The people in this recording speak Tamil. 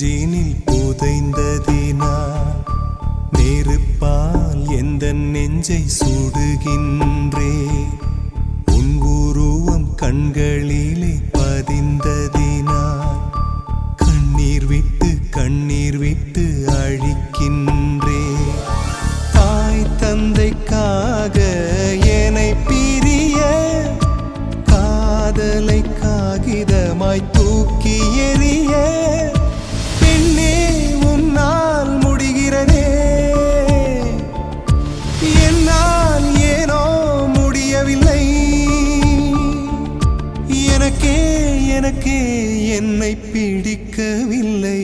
நெஞ்சினில் புதைந்ததினா நெருப்பால் எந்த நெஞ்சை சுடுகின்றே உன் உருவம் கண்களிலே பதிந்ததினா கண்ணீர் விட்டு அழிக்கின்றே தாய் தந்தைக்காக என்னை பிரிய காதலை காகிதமாய் தூக்கி எறிய பெண்ணே உன்னால் முடிகிறதே என்னால் ஏனோ முடியவில்லை எனக்கே என்னை பிடிக்கவில்லை